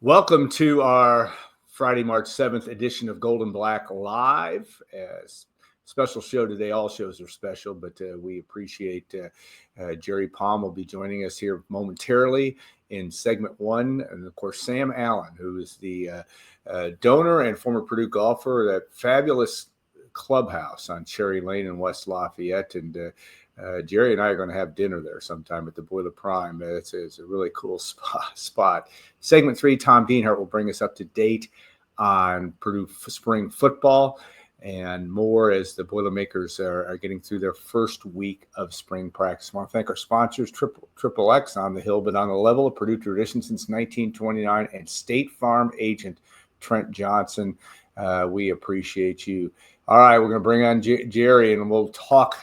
Welcome to our Friday, March 7th edition of Gold and Black Live. Special show today. All shows are special, but we appreciate Jerry Palm will be joining us here momentarily in segment one. And of course, Sam Allen, who is the donor and former Purdue golfer, that fabulous clubhouse on Cherry Lane in West Lafayette. And Jerry and I are going to have dinner there sometime at the Boiler Prime. It's a really cool spot. Segment three, Tom Dienhart will bring us up to date on Purdue spring football and more as the Boilermakers are getting through their first week of spring practice. I want to thank our sponsors, Triple X on the Hill, but on the level of Purdue tradition since 1929, and State Farm agent Trent Johnson. We appreciate you. All right, we're going to bring on Jerry, and we'll talk.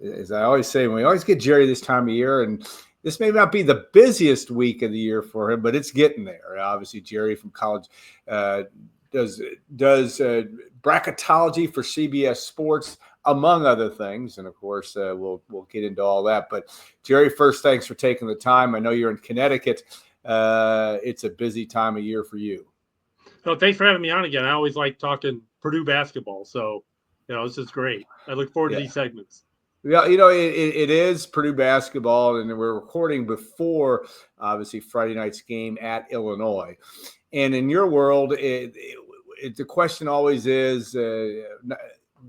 As I always say, we always get Jerry this time of year, and this may not be the busiest week of the year for him, but it's getting there. Obviously, Jerry from college does bracketology for CBS Sports, among other things, and of course, we'll get into all that. But Jerry, first, thanks for taking the time. I know you're in Connecticut. It's a busy time of year for you. Oh, thanks for having me on again. I always like talking Purdue basketball, so this is great. I look forward to these segments. Yeah, it is Purdue basketball, and we're recording before, obviously, Friday night's game at Illinois. And in your world, the question always is,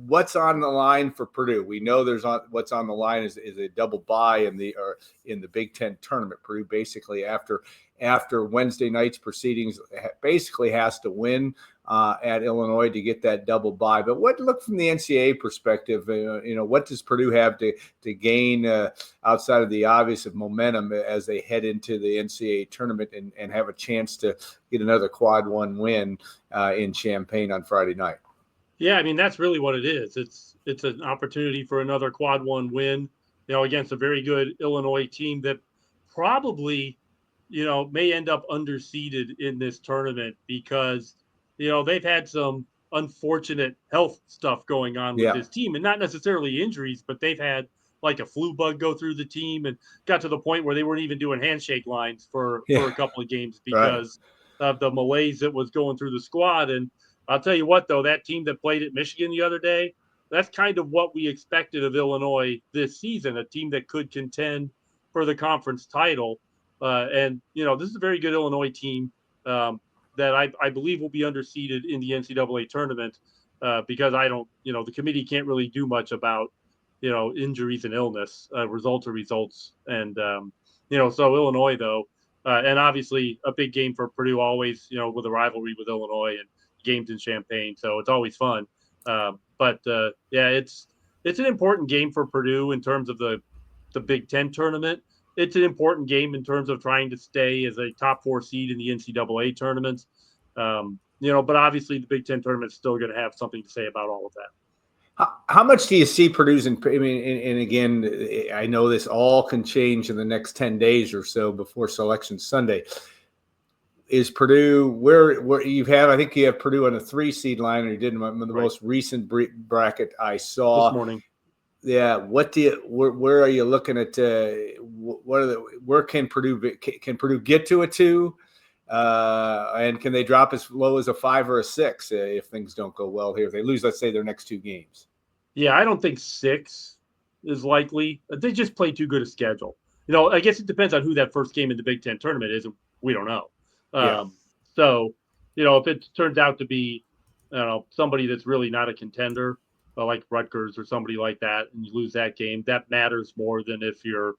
what's on the line for Purdue? We know what's on the line is a double bye in the Big Ten tournament. Purdue basically after Wednesday night's proceedings basically has to win at Illinois to get that double bye. But look from the NCAA perspective, what does Purdue have to gain outside of the obvious of momentum as they head into the NCAA tournament and have a chance to get another quad one win in Champaign on Friday night? Yeah, I mean, that's really what it is. It's an opportunity for another quad one win, against a very good Illinois team that probably, may end up underseeded in this tournament because they've had some unfortunate health stuff going on with this team, and not necessarily injuries, but they've had like a flu bug go through the team and got to the point where they weren't even doing handshake lines for a couple of games because of the malaise that was going through the squad. And I'll tell you what, though, that team that played at Michigan the other day, that's kind of what we expected of Illinois this season, a team that could contend for the conference title. And this is a very good Illinois team that I believe will be underseeded in the NCAA tournament because the committee can't really do much about, injuries and illness. Results are results. And, so Illinois, though, and obviously a big game for Purdue always, with a rivalry with Illinois and games in Champaign. So it's always fun. It's an important game for Purdue in terms of the Big Ten tournament. It's an important game in terms of trying to stay as a top 4 seed in the NCAA tournaments. But obviously the Big Ten tournament is still going to have something to say about all of that. How much do you see Purdue's and again, I know this all can change in the next 10 days or so before Selection Sunday. Is Purdue where you have? I think you have Purdue on a 3 seed line, or you did in the most recent bracket I saw this morning. Yeah. Where are you looking at? Where can Purdue get to a 2? And can they drop as low as a 5 or a 6 if things don't go well here? If they lose, let's say, their next 2 games. Yeah, I don't think 6 is likely. They just play too good a schedule. I guess it depends on who that first game in the Big Ten tournament is. We don't know. So, if it turns out to be, somebody that's really not a contender, like Rutgers or somebody like that, and you lose that game, that matters more than if you're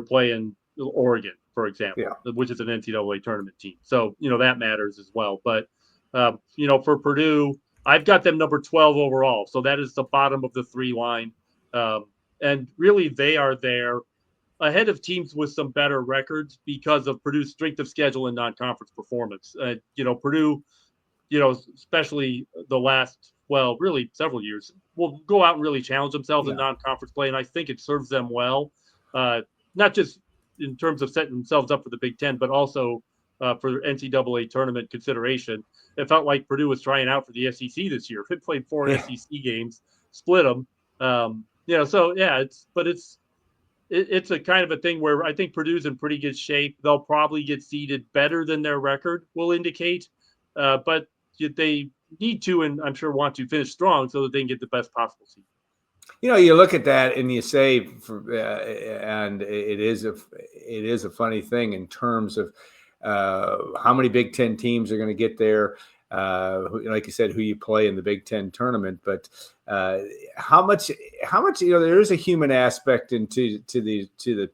playing Oregon, for example, which is an NCAA tournament team. So, that matters as well. But, for Purdue, I've got them number 12 overall. So that is the bottom of the 3 line. And really they are there ahead of teams with some better records because of Purdue's strength of schedule and non-conference performance. Purdue, especially the last, really several years, will go out and really challenge themselves in non-conference play. And I think it serves them well, not just in terms of setting themselves up for the Big Ten, but also for NCAA tournament consideration. It felt like Purdue was trying out for the SEC this year. It played 4 SEC games, split them. it's a kind of a thing where I think Purdue's in pretty good shape. They'll probably get seeded better than their record will indicate, but they need to, and I'm sure want to finish strong so that they can get the best possible seed. You look at that and you say, and it is a funny thing in terms of how many Big Ten teams are going to get there. Like you said, who you play in the Big Ten tournament, but how much there is a human aspect into the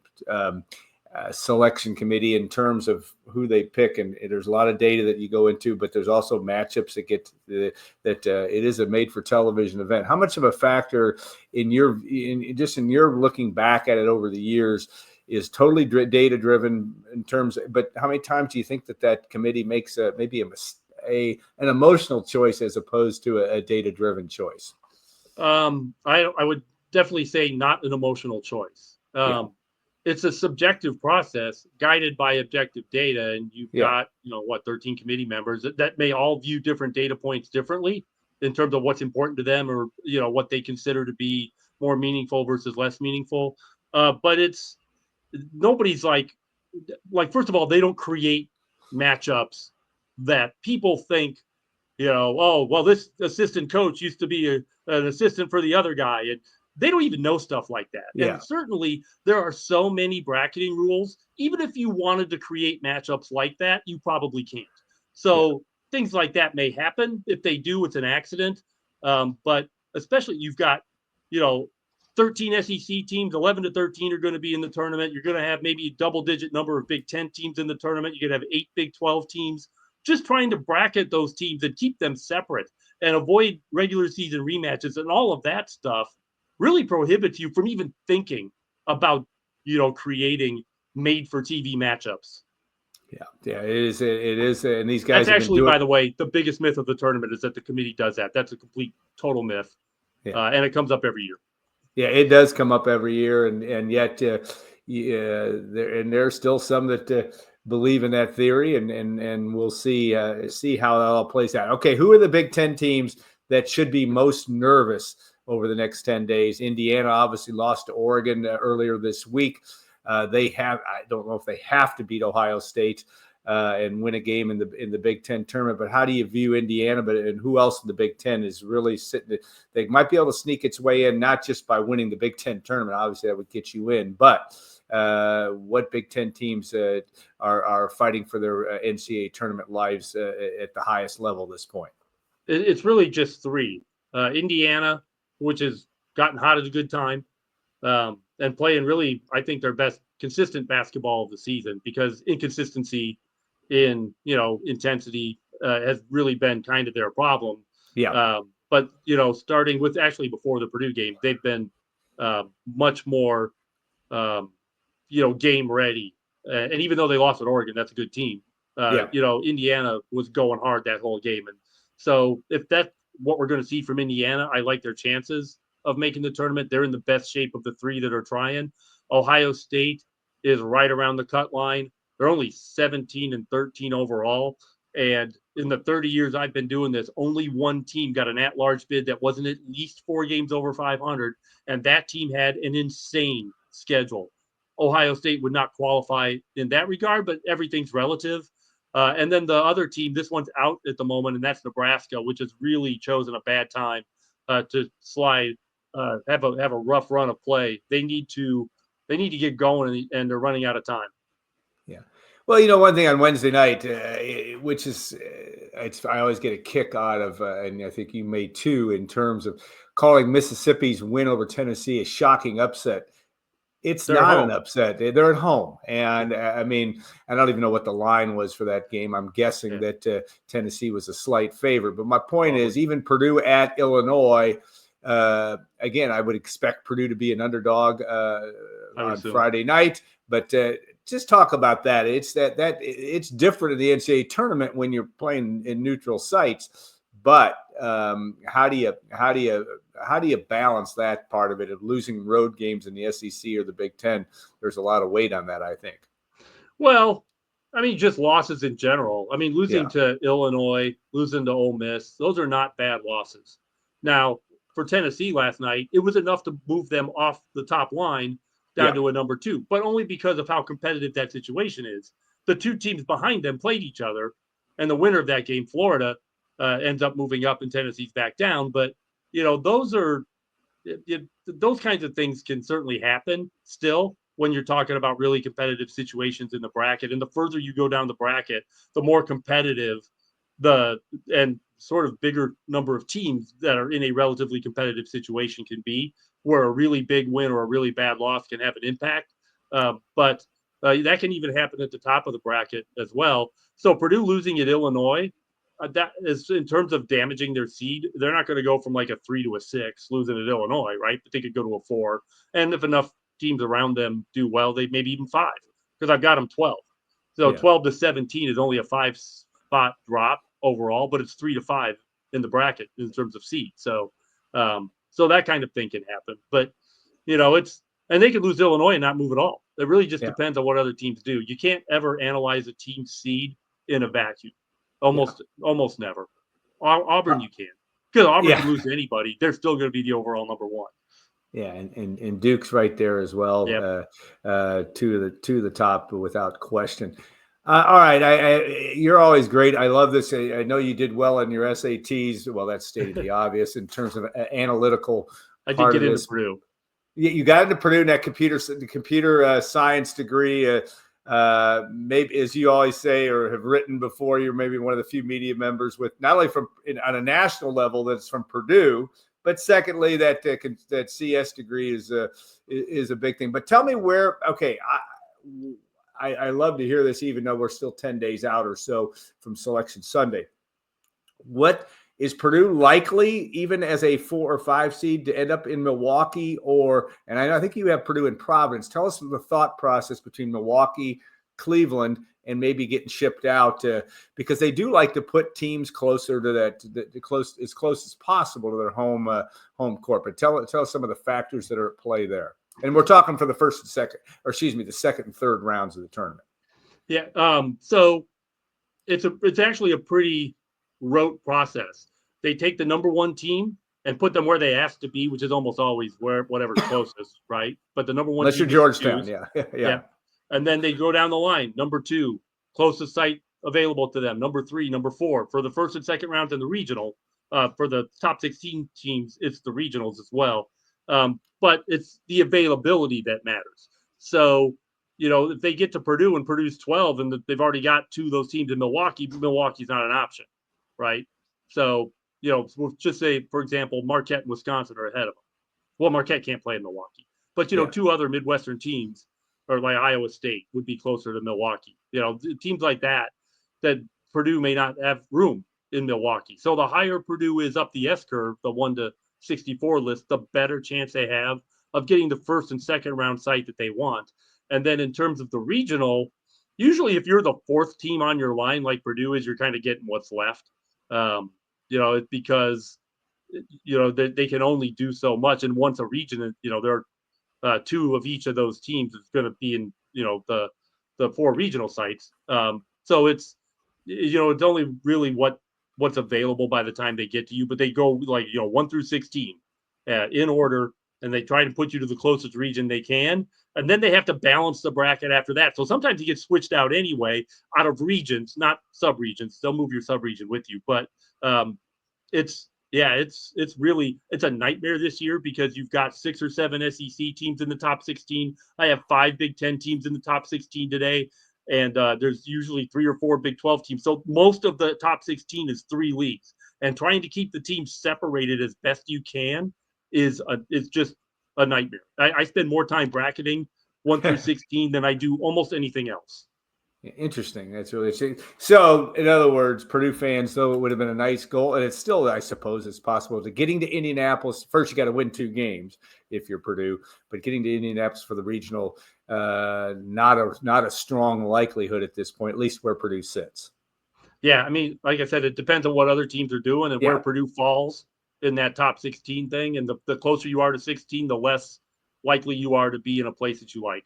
selection committee in terms of who they pick, and there's a lot of data that you go into, but there's also matchups that get that it is a made for television event. How much of a factor in your looking back at it over the years is totally data driven in terms of, but how many times do you think that committee makes maybe an emotional choice as opposed to a data driven choice? I would definitely say not an emotional choice. It's a subjective process guided by objective data, and you've got 13 committee members that may all view different data points differently in terms of what's important to them, or what they consider to be more meaningful versus less meaningful. But it's nobody's like first of all, they don't create matchups that people think, oh well, this assistant coach used to be an assistant for the other guy, and they don't even know stuff like that. Yeah. And certainly there are so many bracketing rules. Even if you wanted to create matchups like that, you probably can't. So things like that may happen. If they do, it's an accident. But especially you've got, 13 SEC teams, 11 to 13 are going to be in the tournament. You're going to have maybe a double-digit number of Big Ten teams in the tournament. You're going to have 8 Big 12 teams. Just trying to bracket those teams and keep them separate and avoid regular season rematches and all of that stuff really prohibits you from even thinking about, creating made for TV matchups. Yeah, it is. And these guys that's actually, by the way, the biggest myth of the tournament is that the committee does that. That's a complete total myth. And it comes up every year. Yeah, it does come up every year. And yet there's still some that believe in that theory, and we'll see how that all plays out. Okay, who are the Big Ten teams that should be most nervous over the next 10 days? Indiana obviously lost to Oregon earlier this week. I don't know if they have to beat Ohio State and win a game in the Big Ten tournament, but how do you view Indiana? And who else in the Big Ten is really sitting? They might be able to sneak its way in, not just by winning the Big Ten tournament. Obviously, that would get you in, but what Big Ten teams are fighting for their NCAA tournament lives at the highest level at this point? It's really just 3. Indiana, which has gotten hot at a good time, and playing really, I think, their best consistent basketball of the season, because inconsistency in intensity has really been kind of their problem. But starting with actually before the Purdue game, they've been much more game ready, and even though they lost at Oregon, that's a good team. Indiana was going hard that whole game, and so if that's what we're going to see from Indiana, I like their chances of making the tournament. They're in the best shape of the 3 that are trying. Ohio State is right around the cut line. They're only 17 and 13 overall. And in the 30 years I've been doing this, only one team got an at-large bid that wasn't at least 4 games over 500. And that team had an insane schedule. Ohio State would not qualify in that regard, but everything's relative. And then the other team, this one's out at the moment, and that's Nebraska, which has really chosen a bad time to slide, have a rough run of play. They need to get going, and they're running out of time. Yeah. Well, one thing on Wednesday night, which is I always get a kick out of, and I think you may too, in terms of calling Mississippi's win over Tennessee a shocking upset. They're not an upset. They're at home. And I mean, I don't even know what the line was for that game. I'm guessing that Tennessee was a slight favorite. But my point is, even Purdue at Illinois, again, I would expect Purdue to be an underdog on Friday night. But just talk about that. It's that it's different in the NCAA tournament when you're playing in neutral sites. But how do you balance that part of it of losing road games in the SEC or the Big Ten? There's a lot of weight on that, I think. Well, I mean, just losses in general. I mean, losing to Illinois, losing to Ole Miss, those are not bad losses. Now, for Tennessee last night, it was enough to move them off the top line, down to a number 2, but only because of how competitive that situation is. The 2 teams behind them played each other, and the winner of that game, Florida, ends up moving up and Tennessee's back down. But, those kinds of things can certainly happen still when you're talking about really competitive situations in the bracket. And the further you go down the bracket, the more competitive and sort of bigger number of teams that are in a relatively competitive situation can be, where a really big win or a really bad loss can have an impact. But that can even happen at the top of the bracket as well. So Purdue losing at Illinois, that is, in terms of damaging their seed, they're not going to go from like a 3 to a 6 losing at Illinois, right? But they could go to a 4. And if enough teams around them do well, they maybe even 5, because I've got them 12. So 12 to 17 is only a 5-spot drop overall, but it's 3 to 5 in the bracket in terms of seed. So that kind of thing can happen. But, and they could lose Illinois and not move at all. It really just depends on what other teams do. You can't ever analyze a team's seed in a vacuum. Almost never. Auburn, you can. Because Auburn can lose to anybody. They're still going to be the overall number 1. Yeah, and Duke's right there as well. Yep. To the top without question. All right, you're always great. I love this. I know you did well on your SATs. Well, that's stated the obvious in terms of analytical. I did get into Purdue. You got into Purdue in that computer science degree. Maybe, as you always say or have written before, you're maybe one of the few media members with not only on a national level that's from Purdue, but secondly that CS degree is a big thing. But tell me where. Okay, I love to hear this, even though we're still 10 days out or so from Selection Sunday. What is Purdue likely, even as a 4 or 5 seed, to end up in Milwaukee? And I think you have Purdue in Providence. Tell us the thought process between Milwaukee, Cleveland, and maybe getting shipped out, because they do like to put teams closer to as close as possible to their home court. But tell us some of the factors that are at play there. And we're talking for the second and third rounds of the tournament. Yeah. So it's actually a pretty rote process. They take the number 1 team and put them where they ask to be, which is almost always whatever's closest, right? But the number 1 unless team you're Georgetown, yeah. And then they go down the line. Number 2, closest site available to them. Number 3, number 4 for the first and second rounds in the regional. For the top 16 teams, it's the regionals as well. But it's the availability that matters. So, if they get to Purdue and Purdue's 12 and they've already got 2 of those teams in Milwaukee, Milwaukee's not an option, right? So, we'll just say, for example, Marquette and Wisconsin are ahead of them. Well, Marquette can't play in Milwaukee. But, 2 other Midwestern teams, or like Iowa State, would be closer to Milwaukee. Teams like that Purdue may not have room in Milwaukee. So the higher Purdue is up the S curve, the 1 to 64 list, the better chance they have of getting the first and second round site that they want. And then in terms of the regional, usually if you're the 4th team on your line, like Purdue is, you're kind of getting what's left. Because they can only do so much. And once a region, there are 2 of each of those teams is going to be in, the 4 regional sites. So it's only really what's available by the time they get to you, but they go 1 through 16 in order, and they try to put you to the closest region they can. And then they have to balance the bracket after that. So sometimes you get switched out anyway, out of regions, not sub-regions. They'll move your sub-region with you. But it's a nightmare this year because you've got 6 or 7 SEC teams in the top 16. I have 5 Big Ten teams in the top 16 today. And there's usually 3 or 4 Big 12 teams. So most of the top 16 is 3 leagues. And trying to keep the teams separated as best you can is just a nightmare. I spend more time bracketing 1 through 16 than I do almost anything else. Interesting. That's really interesting. So, in other words, Purdue fans, though it would have been a nice goal, and it's still, I suppose, it's possible to getting to Indianapolis. First, you got to win 2 games if you're Purdue, but getting to Indianapolis for the regional, not a strong likelihood at this point, at least where Purdue sits. Yeah, I mean, like I said, it depends on what other teams are doing and where Purdue falls in that top 16 thing. And the closer you are to 16, the less likely you are to be in a place that you like.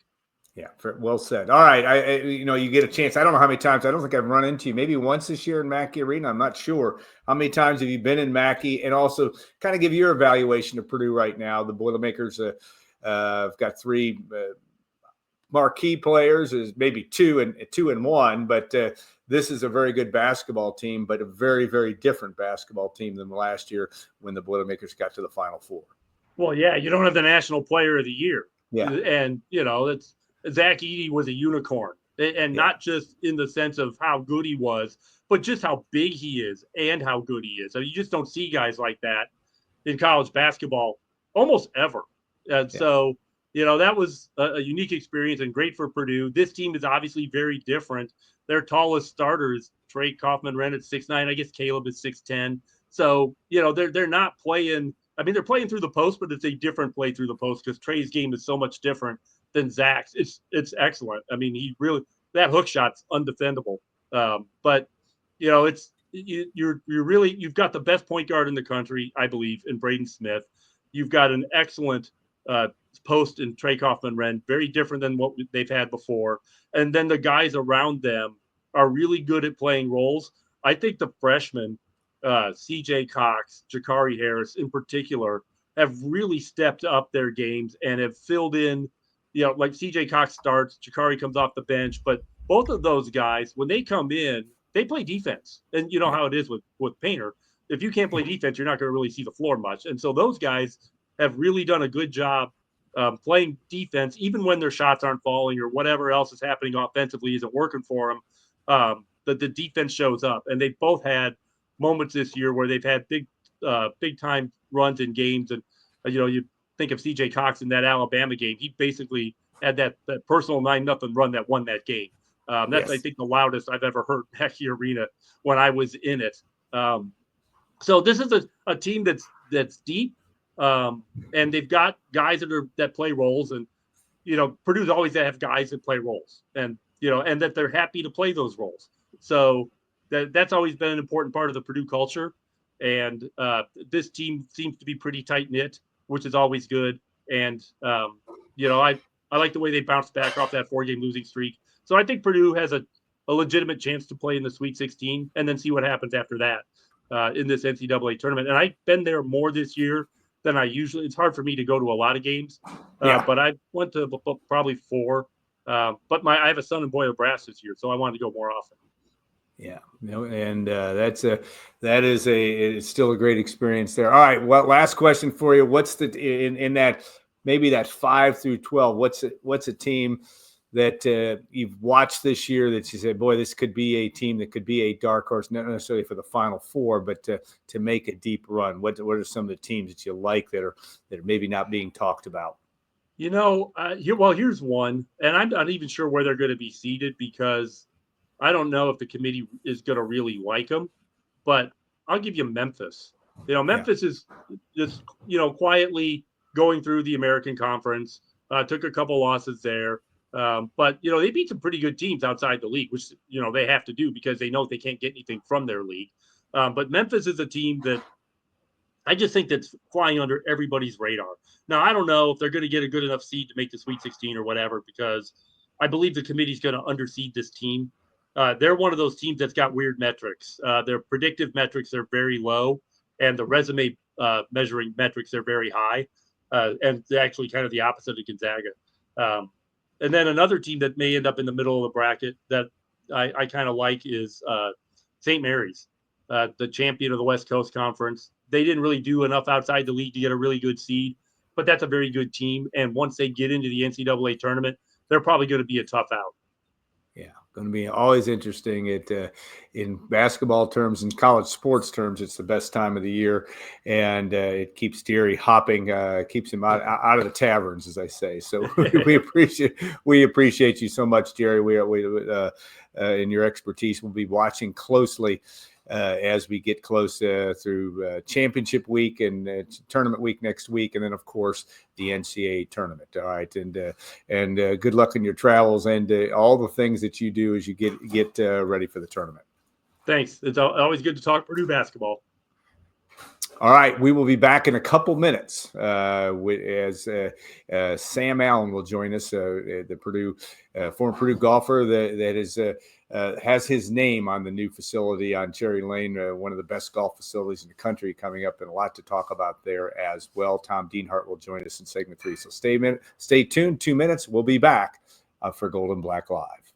Yeah, well said. All right, you get a chance. I don't know how many times. I don't think I've run into you. Maybe once this year in Mackey Arena. I'm not sure. How many times have you been in Mackey? And also, kind of give your evaluation of Purdue right now. The Boilermakers I've got three marquee players, is maybe two and one, but this is a very good basketball team, but a very, very different basketball team than last year when the Boilermakers got to the Final Four. Well, yeah, you don't have the National Player of the Year. Yeah. And, it's Zach Edey was a unicorn, and not just in the sense of how good he was, but just how big he is and how good he is. I mean, you just don't see guys like that in college basketball almost ever. And so, that was a unique experience and great for Purdue. This team is obviously very different. Their tallest starters, Trey Kaufman-Renn at 6'9". I guess Caleb is 6'10". So, they're not playing. I mean, they're playing through the post, but it's a different play through the post because Trey's game is so much different than Zach's. It's excellent. I mean, that hook shot's undefendable. But you've got the best point guard in the country, I believe, in Braden Smith. You've got an excellent post in Trey Kaufman-Renn, very different than what they've had before. And then the guys around them are really good at playing roles. I think the freshmen, CJ Cox, Jakari Harris in particular, have really stepped up their games and have filled in, like CJ Cox starts, Jakari comes off the bench, but both of those guys, when they come in, they play defense. And you know how it is with Painter. If you can't play defense, you're not going to really see the floor much. And so those guys have really done a good job playing defense, even when their shots aren't falling or whatever else is happening offensively isn't working for them. The defense shows up, and they both had moments this year where they've had big time runs in games. And you think of CJ Cox in that Alabama game, he basically had that personal 9-0 run that won that game. That's, I think, the loudest I've ever heard Mackey Arena when I was in it. So this is a team that's deep, and they've got guys that play roles, and Purdue's always have guys that play roles, and and that they're happy to play those roles. So that's always been an important part of the Purdue culture, and this team seems to be pretty tight knit, which is always good. And I like the way they bounced back off that 4-game losing streak. So I think Purdue has a legitimate chance to play in the Sweet 16 and then see what happens after that in this NCAA tournament. And I've been there more this year than I usually. It's hard for me to go to a lot of games, but I went to probably 4. But I have a son in Boyle Brass this year, so I wanted to go more often. Yeah, and it's still a great experience there. All right, well, last question for you: what's in that maybe that 5 through 12? What's a team that you've watched this year that you said, boy, this could be a team that could be a dark horse, not necessarily for the Final Four, but to make a deep run? What are some of the teams that you like that are maybe not being talked about? Here's one, and I'm not even sure where they're going to be seated because I don't know if the committee is going to really like them, but I'll give you Memphis. Memphis is just, quietly going through the American Conference, took a couple losses there. But they beat some pretty good teams outside the league, which, they have to do because they know they can't get anything from their league. But Memphis is a team that I just think that's flying under everybody's radar. Now, I don't know if they're going to get a good enough seed to make the Sweet 16 or whatever, because I believe the committee's going to underseed this team. They're one of those teams that's got weird metrics. Their predictive metrics are very low, and the resume measuring metrics are very high. And they're actually kind of the opposite of Gonzaga. And then another team that may end up in the middle of the bracket that I kind of like is St. Mary's, the champion of the West Coast Conference. They didn't really do enough outside the league to get a really good seed, but that's a very good team. And once they get into the NCAA tournament, they're probably going to be a tough out. Yeah, going to be always interesting. In basketball terms and college sports terms, it's the best time of the year, and it keeps Deary hopping, keeps him out of the taverns, as I say. So we appreciate you so much, Jerry. We in your expertise, we'll be watching closely as we get close through championship week and tournament week next week, and then of course the NCAA tournament. All right, and good luck in your travels and all the things that you do as you get ready for the tournament. Thanks. It's always good to talk Purdue basketball. All right, we will be back in a couple minutes as Sam Allen will join us, the Purdue former Purdue golfer that is has his name on the new facility on Cherry Lane, one of the best golf facilities in the country, coming up, and a lot to talk about there as well. Tom Dienhart will join us in segment 3. So stay tuned. 2 minutes. We'll be back for Golden Black Live.